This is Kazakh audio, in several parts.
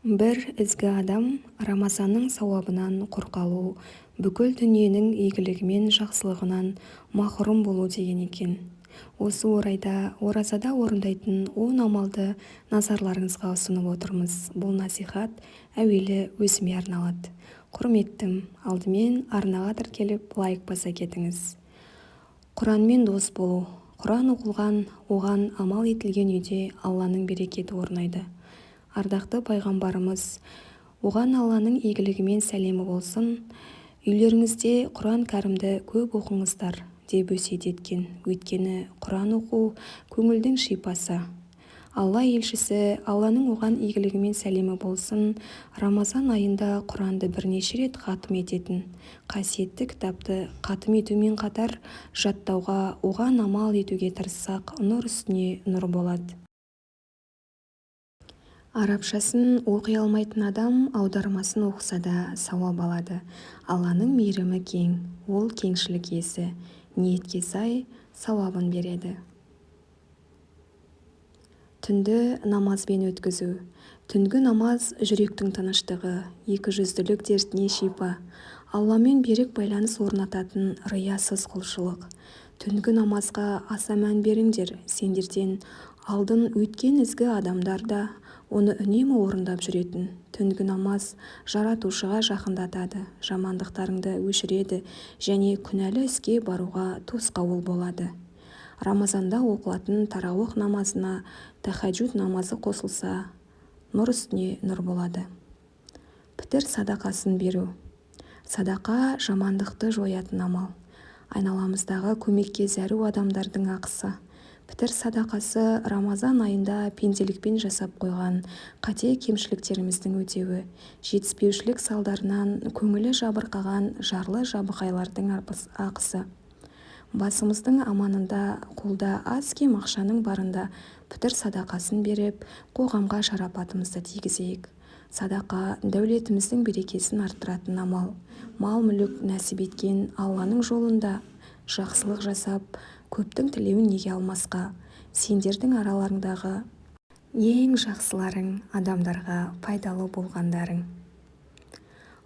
Бір ізгі адам Рамазанның сауабынан құр қалу, бүкіл дүниенің игілігі мен жақсылығынан махрұм болу деген екен. Осы орайда оразада орындайтын 10 амалды назарларыңызға ұсынып отырмыз. Бұл насихат әуелі өзіме арналады. Құрметтім, алдымен арнаға тіркеліп лайк баса кетіңіз. Құранмен дос болу. Құран оқылған, оған амал етілген үйде Алланың берекеті орнайды. Ардақты пайғамбарымыз, оған Алланың игілігі мен сәлемі болсын, үйлеріңізде Құран кәрімді көп оқыңыздар деп өсиет еткен. Өйткені Құран оқу көңілдің шипасы. Алла елшісі, Алланың оған игілігі мен сәлемі болсын, Рамазан айында Құранды бірнеше рет хатым ететін. Қасиетті кітапты хатым етумен қатар жаттауға, оған амал етуге тырыссақ, нұр үстіне нұр болады. Арабшасын оқи алмайтын адам аудармасын оқыса да сауап алады. Алланың мейірімі кең, ол кеңшілік иесі, ниетке сай сауабын береді. Түнді намазбен өткізу. Түнгі намаз жүректің тыныштығы, екіжүзділік дертіне шипа, Алламен берік байланыс орнататын риясыз құлшылық. Түнгі намазға аса мән беріңдер, сендерден алдын өткен ізгі адамдар да оны үнемі орындап жүретін. Түнгі намаз жаратушыға жақындатады, жамандықтарыңды өшіреді және күнәлі іске баруға тосқауыл болады. Рамазанда оқылатын тарауих намазына тахаджуд намазы қосылса, нұр үстіне нұр болады. Пітір садақасын беру. Садақа жамандықты жоятын амал. Айналамыздағы көмекке зәру адамдардың ақысы. Пітір садақасы Рамазан айында пенделікпен жасап қойған қате кемшіліктеріміздің өтеуі, жетіспеушілік салдарынан көңілі жабырқаған жарлы жабықайлардың ақысы. Басымыздың аманында, қолда аз-кем ақшаның барында пітір садақасын беріп, қоғамға шарапатымызды тигізейік. Садақа дәулетіміздің берекесін арттыратын амал. Мал-мүлік нәсіп еткен Алланың жолында жақсылық жасап, көптің тілеуін неге алмасқа. Сендердің араларыңдағы ең жақсыларың адамдарға пайдалы болғандарың.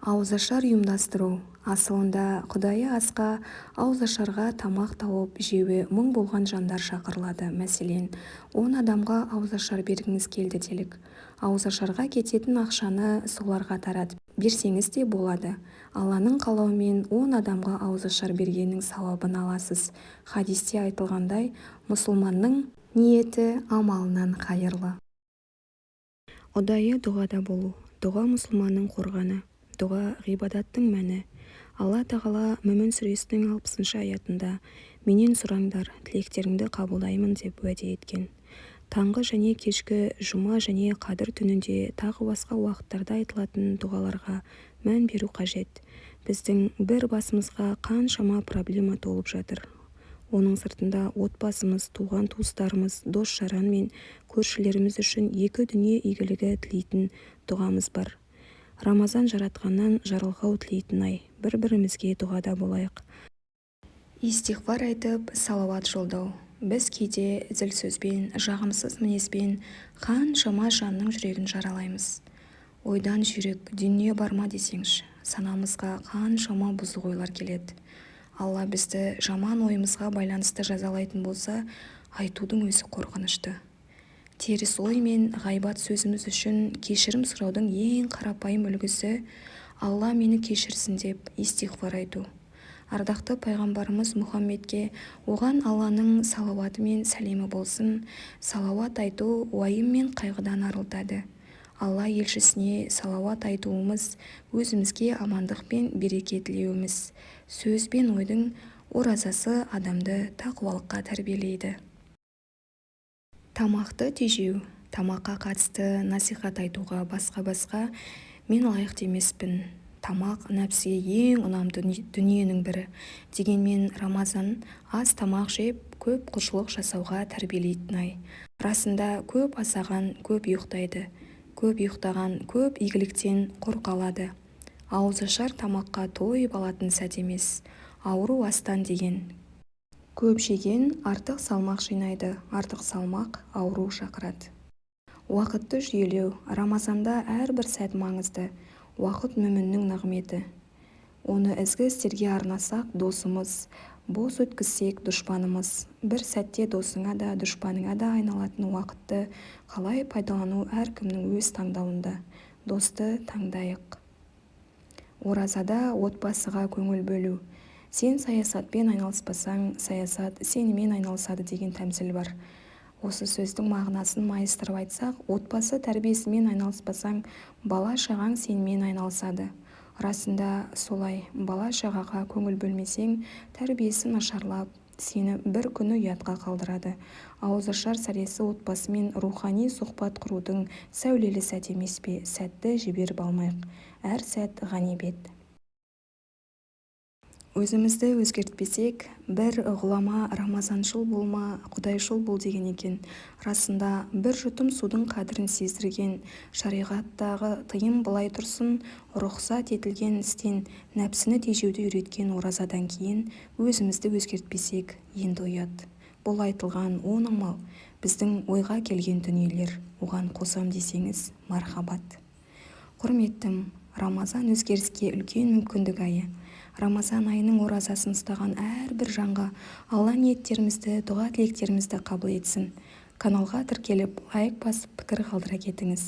Ауызашар ұйымдастыру. Асылында Құдайы асқа, ауызашарға тамақ тауып жеуі мұң болған жандар шақырылады. Мәселен, 10 адамға ауызашар бергіңіз келді делік. Ауызашарға кететін ақшаны соларға таратып берсеңіз де болады. Алланың қалауымен 10 адамға ауызашар бергеннің сауабын аласыз. Хадисте айтылғандай, мұсылманның ниеті амалынан қайырлы. Ұдайы дұғада болу. Дұға мұсылманның қорғаны. Дұға ғибадаттың мәні. Алла тағала Мүмін сүресінің 60 аятында менен сұраңдар, тілектеріңді қабылдаймын деп уәде еткен. Таңғы және кешкі, жұма және қадір түнінде тағы басқа уақыттарда айтылатын дұғаларға мән беру қажет. Біздің бір басымызға қаншама проблема толып жатыр. Оның сыртында отбасымыз, туған туыстарымыз, дос-жаран мен көршілеріміз үшін екі дүние игілігі тілейтін дұғамыз бар. Рамазан жаратқаннан жарылғау тілейтін ай. Бір-бірімізге дұғада болайық. Истиғфар айтып, салауат жолдау. Біз кейде зіл сөзбен, жағымсыз мінезбен қаншама жанның жүрегін жаралаймыз. Ойдан жүйрік, дүние барма десеңші, санамызға қаншама бұзық ойлар келеді. Алла бізді жаман ойымызға байланысты жазалайтын болса, айтудың өзі қорқынышты. Теріс ой мен ғайбат сөзіміз үшін кешірім сұраудың ең қарапайым үлгісі Алла мені кешірсін деп истиғфар айту. Ардақты пайғамбарымыз Мұхаммедке, оған Алланың салауаты мен сәлемі болсын, салауат айту уайым мен қайғыдан арылтады. Алла елшісіне салауат айтуымыз өзімізге амандық пен береке тілеуіміз. Сөз бен ойдың оразасы адамды тақуалыққа тәрбиелейді. Тамақты тежеу. Тамаққа қатысты насихат айтуға басқа мен лайықты емеспін. Тамақ нәпсіге ең ұнамды дүниенің бірі. Дегенмен Рамазан аз тамақ жеп, көп құлшылық жасауға тәрбиелейтін ай. Расында көп асаған көп ұйықтайды. Көп ұйықтаған көп игіліктен құр қалады. Ауызашар тамаққа тойып алатын сәт емес. Ауру астан деген. Көп жеген артық салмақ жинайды, артық салмақ ауру шақырады. Уақытты жүйелеу. Рамазанда әрбір сәт маңызды. Уақыт мүміннің нығметі. Оны ізгі істерге арнасақ досымыз, бос өткізсек дұшпанымыз. Бір сәтте досыңа да, дұшпаныңа да айналатын уақытты қалай пайдалану әркімнің өз таңдауында. Досты таңдайық. Оразада отбасыға көңіл бөлу. Сен саясатпен айналыспасаң, саясат сенімен айналысады деген тәмсіл бар. Осы сөздің мағынасын майыстырып айтсақ, отбасы тәрбиесімен айналыспасаң, бала-шағаң сенімен айналысады. Расында солай, бала-шағаға көңіл бөлмесең, тәрбиесі нашарлап, сені бір күні ұятқа қалдырады. Ауызашар сәресі отбасымен рухани сұхбат құрудың сәулелі сәт емес пе? Сәтті жіберіп алмайық. Әр сәт ғанибет. Өзімізді өзгертпесек, бір ғұлама рамазаншыл болма, құдайшыл бол деген екен. Расында бір жұтым судың қадірін сездірген, шариғаттағы тыйым былай тұрсын, рұқсат етілген істен нәпсіні тежеуді үйреткен оразадан кейін өзімізді өзгертпесек, енді ұят. Бұл айтылған 10 амал біздің ойға келген дүниелер. Оған қосам десеңіз, мархабат. Құрметтім, Рамазан өзгеріске үлкен мүмкіндік айы. Рамазан айының оразасын ұстаған әрбір жанға Алла ниеттерімізді, дұға тілектерімізді қабыл етсін. Каналға тіркеліп, лайк басып, пікір қалдыра кетіңіз.